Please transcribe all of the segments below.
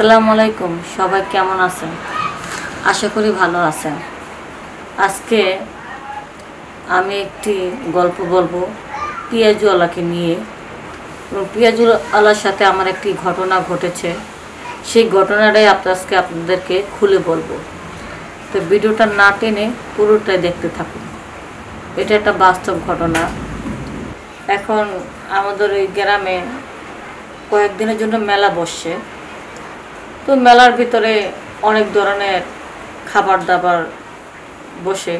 আসসালামু আলাইকুম। সবাই কেমন আছেন? আশা করি ভালো আছেন। আজকে আমি একটি গল্প বলবো পেঁয়াজওয়ালাকে নিয়ে। এবং পেঁয়াজওয়ালার সাথে আমার একটি ঘটনা ঘটেছে, সেই ঘটনাটাই আজকে আপনাদেরকে খুলে বলবো। তো ভিডিওটা না টেনে পুরোটাই দেখতে থাকুন। এটা একটা বাস্তব ঘটনা। এখন আমাদের ওই গ্রামে কয়েকদিনের জন্য মেলা বসছে। তো মেলার ভিতরে অনেক ধরনের খাবার দাবার বসে,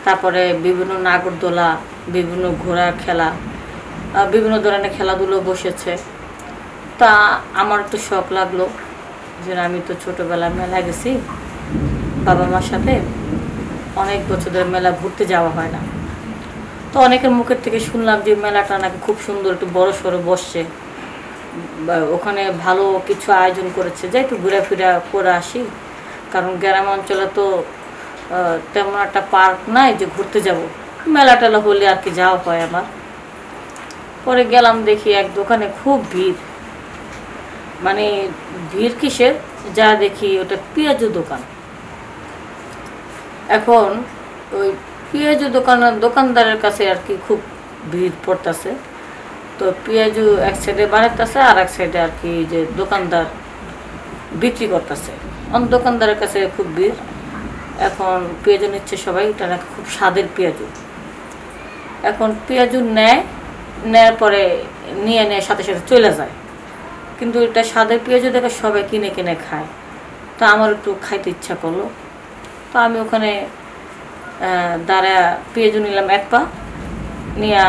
তারপরে বিভিন্ন নাগরদোলা, বিভিন্ন ঘোড়ার খেলা, বিভিন্ন ধরনের খেলাধুলো বসেছে। তা আমার একটু শখ লাগলো যে আমি তো ছোটোবেলায় মেলা গেছি বাবা মার সাথে, অনেক বছর ধরে মেলা ঘুরতে যাওয়া হয় না। তো অনেকের মুখের থেকে শুনলাম যে মেলাটা নাকি খুব সুন্দর, একটু বড় সড়ো বসছে, ওখানে ভালো কিছু আয়োজন করেছে, যে একটু ঘোরাফেরা করে আসি। কারণ গ্রাম অঞ্চলে তো তেমন একটা পার্ক নাই যে ঘুরতে যাব, মেলা টেলা হলে আর কি যাওয়া হয় আমার। পরে গেলাম, দেখি এক দোকানে খুব ভিড়। মানে ভিড় কিসের, যা দেখি ওটা পেঁয়াজু দোকান। এখন ওই পেঁয়াজু দোকানদারের কাছে আর কি খুব ভিড় পড়তেছে। তো পেঁয়াজু এক সাইডে বানাইতেছে, আর এক সাইডে আর কি যে দোকানদার বিক্রি করতেছে। দোকানদারের কাছে খুব ভিড়। এখন পেঁয়াজু নিচ্ছে সবাই, এটা নাকি খুব স্বাদের পেঁয়াজু। এখন পেঁয়াজু নেয়ার পরে নিয়ে সাথে সাথে চলে যায়। কিন্তু এটা স্বাদের পেঁয়াজু দেখে সবাই কিনে কিনে খায়। তা আমার একটু খাইতে ইচ্ছা করলো। তো আমি ওখানে দাঁড়া পেঁয়াজু নিলাম এক পা, নিয়ে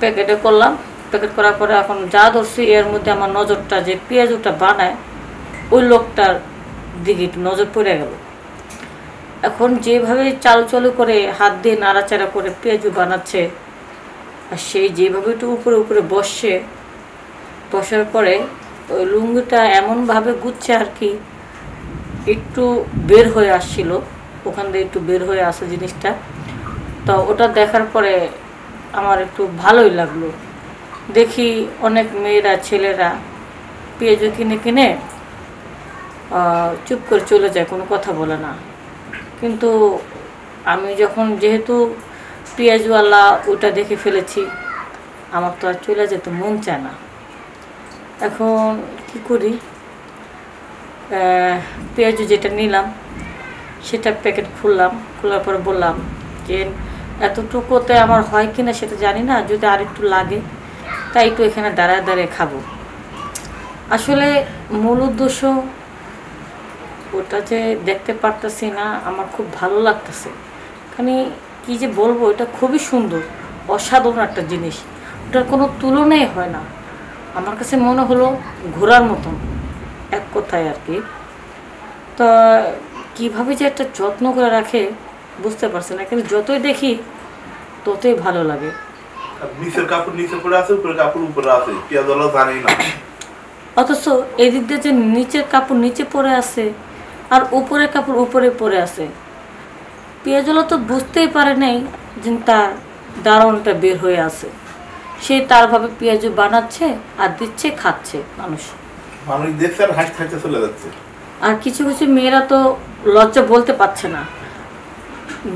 প্যাকেটে করলাম। প্যাকেট করার পরে এখন যা ধরছি, এর মধ্যে আমার নজরটা যে পেঁয়াজুটা বানায় ওই লোকটার দিকে একটু নজর পড়ে গেল। এখন যেভাবে চালু করে হাত দিয়ে নাড়াচাড়া করে পেঁয়াজু বানাচ্ছে, আর সেই যেভাবে একটু উপরে উপরে বসার পরে ওই লুঙ্গিটা এমনভাবে গুচ্ছে আর কি একটু বের হয়ে আসছিল, ওখান দিয়ে একটু বের হয়ে আসে জিনিসটা। তো ওটা দেখার পরে আমার একটু ভালোই লাগলো। দেখি অনেক মেয়েরা ছেলেরা পেঁয়াজু কিনে কিনে চুপ করে চলে যায়, কোনো কথা বলে না। কিন্তু আমি যখন যেহেতু পেঁয়াজওয়ালা ওটা দেখে ফেলেছি, আমার তো আর চলে যেতে মন চায় না। এখন কি করি, পেঁয়াজু যেটা নিলাম সেটা প্যাকেট খোলার পরে বললাম যে এতটুকুতে আমার হয় কিনা সেটা জানি না, যদি আর একটু লাগে তাই একটু এখানে দাঁড়ায় খাবো। আসলে মূল উদ্দেশ্য ওটা যে দেখতে পারতেছি না, আমার খুব ভালো লাগতেছে। খানি কি যে বলবো, এটা খুবই সুন্দর, অসাধারণ একটা জিনিস, ওটার কোনো তুলনাই হয় না। আমার কাছে মনে হলো ঘোরার মতন এক কথায় আর কি। তা কীভাবে যে একটা যত্ন করে রাখে বুঝতে পারছি না, কিন্তু যতই দেখি ততই ভালো লাগে। নিচের কাপড় নিচে পড়ে আছে, উপরে কাপড় উপরে আছে, পেঁয়াজওয়ালা জানেই না। অথচ এদিক দিয়ে যে নিচের কাপড় নিচে পড়ে আছে আর উপরের কাপড় উপরে পড়ে আছে, পেঁয়াজওয়ালা তো বুঝতেই পারে নাই যে তার দারুণটা বের হয়ে আছে। সে তারভাবে পেঁয়াজু বানাচ্ছে আর দিচ্ছে, খাচ্ছে মানুষ দেখছে আর হাঁটতে হাঁটতে চলে যাচ্ছে। আর কিছু কিছু মেয়েরা তো লজ্জা বলতে পারছে না,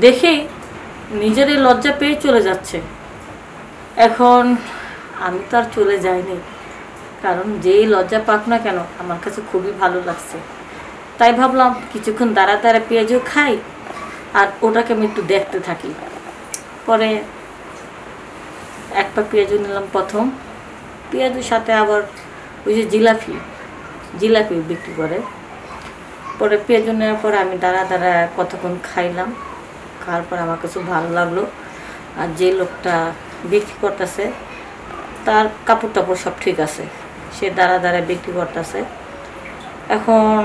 দেখে নিজেরই লজ্জা পেয়ে চলে যাচ্ছে। এখন আমি তো আর চলে যাইনি, কারণ যেই লজ্জা পাক না কেন আমার কাছে খুবই ভালো লাগছে। তাই ভাবলাম কিছুক্ষণ দাঁড়া পেঁয়াজু খাই আর ওটাকে আমি একটু দেখতে থাকি। পরে এক পা পেঁয়াজু নিলাম প্রথম। পেঁয়াজুর সাথে আবার ওই যে জিলাপি বিক্রি করে। পরে পেঁয়াজু নেওয়ার পরে আমি দাঁড়া কতক্ষণ খাইলাম। খাওয়ার পর আমার কাছে ভালো লাগলো। আর যে লোকটা বিক্রি করতেছে তার কাপড় টাপড় সব ঠিক আছে, সে দাঁড়া বিক্রি করতেছে। এখন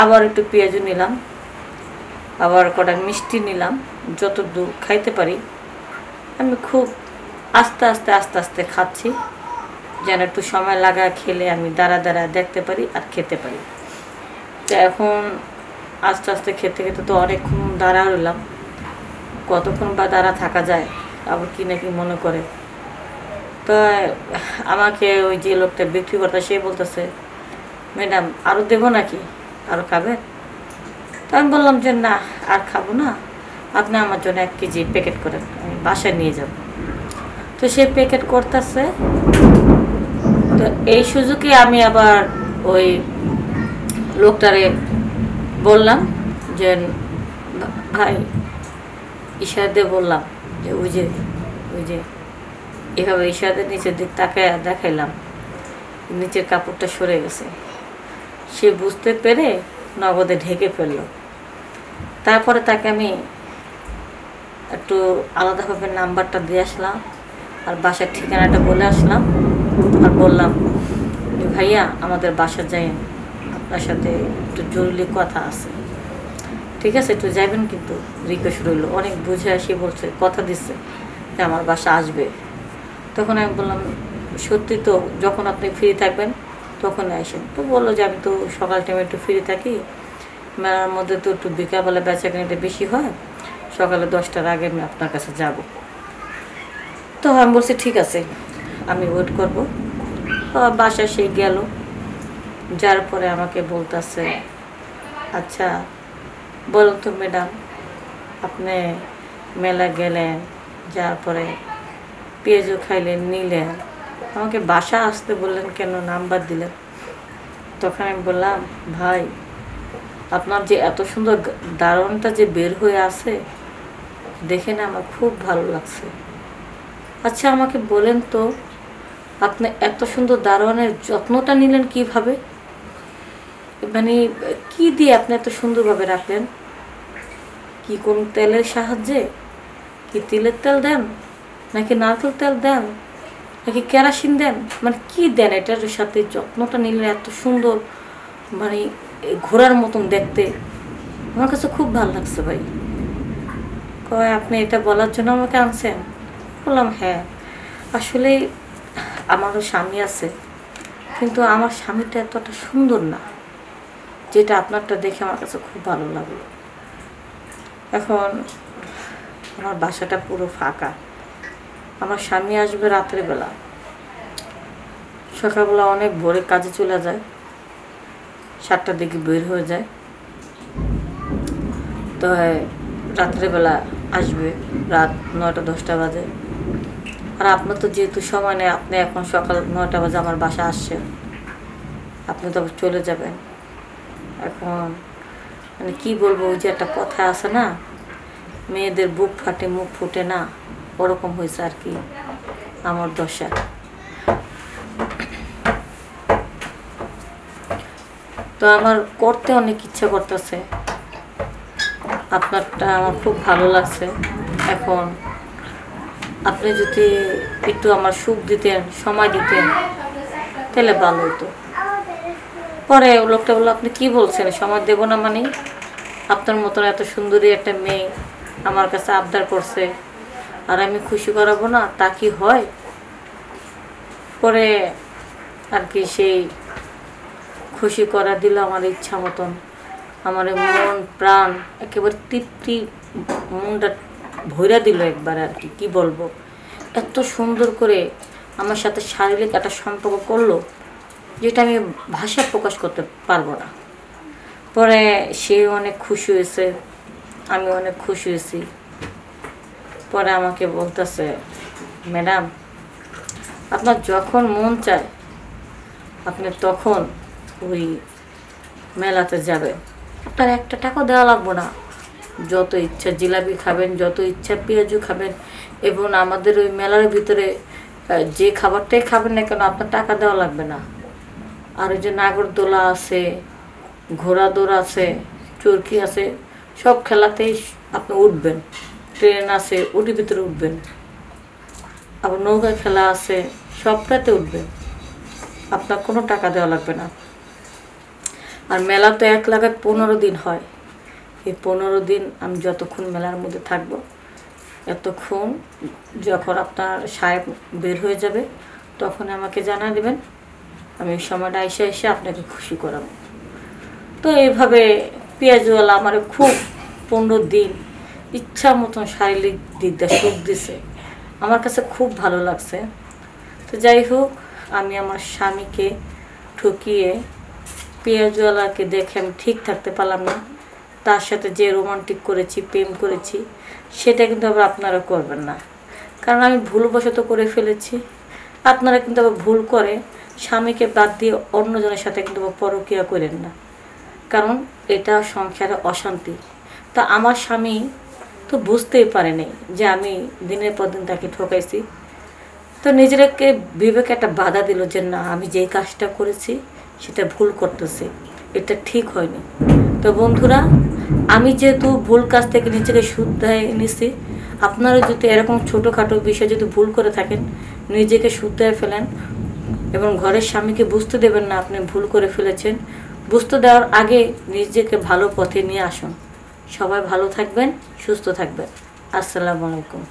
আবার একটু পেঁয়াজু নিলাম, আবার কটা মিষ্টি নিলাম, যত দূর খাইতে পারি। আমি খুব আস্তে আস্তে খাচ্ছি, যেন একটু সময় লাগায় খেলে আমি দাঁড়া দেখতে পারি আর খেতে পারি। তো এখন আস্তে আস্তে খেতে তো অনেকক্ষণ দাঁড়া রইলাম। কতক্ষণ বা দাঁড়া থাকা যায়, আবার কি নাকি মনে করে। তো আমাকে ওই যে লোকটা বিক্রি করতে, সে বলতেছে ম্যাডাম আরও দেবো নাকি, আরও খাবেন? তো আমি বললাম যে না, আর খাবো না, আপনি আমার জন্য 1 কেজি প্যাকেট করেন, আমি বাসায় নিয়ে যাব। তো সে প্যাকেট করতেছে। তো এই সুযোগে আমি আবার ওই লোকটারে বললাম যে ভাই, ইশারা দিয়ে বললাম যে ওই যে এভাবে ইশারা নিচের দিক তাকায় দেখাইলাম, নিচের কাপড়টা সরে গেছে। সে বুঝতে পেরে নগদে ঢেকে ফেললো। তারপরে তাকে আমি একটু আলাদাভাবে নাম্বারটা দিয়ে আসলাম, আর বাসার ঠিকানাটা বলে আসলাম, আর বললাম যে ভাইয়া আমাদের বাসা যাই, আপনার সাথে একটু জরুরি কথা আছে। ঠিক আছে, একটু যাবেন কিন্তু, রিকোয়েস্ট রইল। অনেক বুঝে আসি বলছে, কথা দিচ্ছে যে আমার বাসা আসবে। তখন আমি বললাম সত্যি তো, যখন আপনি ফ্রি থাকবেন তখনই আসেন। তো বললো যে আমি তো সকাল টাইমে একটু ফ্রি থাকি, মেলার মধ্যে তো একটু বিকালবেলা বেচাকেনিটা বেশি হয়, সকালে 10টার আগে আমি আপনার কাছে যাব। তো আমি বলছি ঠিক আছে, আমি ওয়েট করবো। বাসায় সে গেল, যার পরে আমাকে বলতেছে আচ্ছা বলুন তো ম্যাডাম, আপনি মেলা গেলেন, যার পরে পেঁয়াজও খাইলেন, নিলেন, আমাকে বাসা আসতে বললেন কেন, নাম্বার দিলেন? তখন আমি বললাম ভাই, আপনার যে এত সুন্দর দারুণটা যে বের হয়ে আছে দেখে না আমার খুব ভালো লাগছে। আচ্ছা আমাকে বলেন তো, আপনি এত সুন্দর দারোয়ানের যত্নটা নিলেন কিভাবে? মানে কি দিয়ে আপনি এত সুন্দরভাবে রাখলেন? কি কোন তেলের সাহায্যে? কি তিলের তেল দেন, নাকি নারকেল তেল দেন, নাকি কেরাসিন দেন? মানে কি দেন এটার সাথে যত্নটা নিলেন এত সুন্দর, মানে ঘোড়ার মতন দেখতে? আমার কাছে খুব ভালো লাগছে ভাই। কয় আপনি এটা বলার জন্য আমাকে আনছেন? বললাম হ্যাঁ, আসলে আমারও স্বামী আছে, কিন্তু আমার স্বামীটা এতটা সুন্দর না, যেটা আপনারটা দেখে আমার কাছে খুব ভালো লাগলো। এখন আমার বাসাটা পুরো ফাঁকা, আমার স্বামী আসবে রাত্রেবেলা, সকালবেলা অনেক ভোরে কাজে চলে যায়, 7টার দিকে বের হয়ে যায়, তো রাত্রেবেলা আসবে রাত 9টা-10টা বাজে। আর আপনার তো যেহেতু সময় নেই, আপনি এখন সকাল 9টা বাজে আমার বাসা আসছেন, আপনি তো চলে যাবেন। এখন মানে কি বলবো, ওই যে একটা কথা আছে না, মেয়েদের বুক ফাটে মুখ ফুটে না, ওরকম হয়েছে আর কি আমার দশা। তো আমার করতে অনেক ইচ্ছা করতেছে, আপনারটা আমার খুব ভালো লাগছে। এখন আপনি যদি একটু আমার সুখ দিতেন, সময় দিতেন, তাহলে ভালো হতো। পরে লোকটা বললো আপনি কি বলছেন, সময় দেবো না মানে? আপনার মতন এত সুন্দরী একটা মেয়ে আমার কাছে আবদার করছে, আর আমি খুশি করাবো না, তা কি হয়? পরে আর কি সেই খুশি করা দিল আমার ইচ্ছা মতন, আমার মন প্রাণ একেবারে তৃপ্তি, মনটা ভইরা দিল একবার আর কি। কি বলবো, এত সুন্দর করে আমার সাথে শারীরিক একটা সম্পর্ক করলো, যেটা আমি ভাষা প্রকাশ করতে পারবো না। পরে সে অনেক খুশি হয়েছে, আমি অনেক খুশি হয়েছি। পরে আমাকে বলতেছে ম্যাডাম, আপনার যখন মন চায় আপনি তখন ওই মেলাতে যাবেন, আপনার 1 টাকাও দেওয়া লাগবে না, যত ইচ্ছা জিলাপি খাবেন, যত ইচ্ছা পেঁয়াজু খাবেন, এবং আমাদের ওই মেলার ভিতরে যে খাবারটাই খাবেন না কেন আপনার টাকা দেওয়া লাগবে না। আর ওই যে নাগরদোলা আছে, ঘোড়া দৌড় আছে, চরকি আছে, সব খেলাতেই আপনি উঠবেন, ট্রেন আছে ওটির ভিতরে উঠবেন, আবার নৌকা খেলা আছে, সবটাতে উঠবেন, আপনার কোনো টাকা দেওয়া লাগবে না। আর মেলা তো 1 লাগায় 15 দিন হয়, এই 15 দিন আমি যতক্ষণ মেলার মধ্যে থাকবো, এতক্ষণ যখন আপনার সাহেব বের হয়ে যাবে তখন আমাকে জানা দেবেন, আমি ওই সময়টা এসে আপনাকে খুশি করাবো। তো এইভাবে পেঁয়াজওয়ালা আমার খুব 15 দিন ইচ্ছা মতন শারীরিক দিক দিয়ে সুখ দিছে, আমার কাছে খুব ভালো লাগছে। তো যাই হোক, আমি আমার স্বামীকে ঠকিয়ে পেঁয়াজওয়ালাকে দেখে আমি ঠিক থাকতে পারলাম না, তার সাথে যে রোমান্টিক করেছি, প্রেম করেছি, সেটা কিন্তু আবার আপনারা করবেন না। কারণ আমি ভুলবশত করে ফেলেছি। আপনারা কিন্তু আবার ভুল করে স্বামীকে বাদ দিয়ে অন্যজনের সাথে কিন্তু আবার পরকীয়া করেন না, কারণ এটা সংসারে অশান্তি। তা আমার স্বামী তো বুঝতেই পারেনি যে আমি দিনের পর দিন তাকে ঠকাইছি। তো নিজেকে বিবেকে একটা বাধা দিল যে না, আমি যেই কাজটা করেছি সেটা ভুল করতেছি, এটা ঠিক হয়নি। তো বন্ধুরা, আমি যেহেতু ভুল কাজ থেকে নিজেকে শুধরাই নিছি, আপনারা যদি এরকম ছোটোখাটো বিষয় যদি ভুল করে থাকেন, নিজেকে শুধরাই ফেলেন এবং ঘরের স্বামীকে বুঝতে দেবেন না আপনি ভুল করে ফেলেছেন। বুঝতে দেওয়ার আগে নিজেকে ভালো পথে নিয়ে আসুন। সবাই ভালো থাকবেন, সুস্থ থাকবেন। আসসালামু আলাইকুম।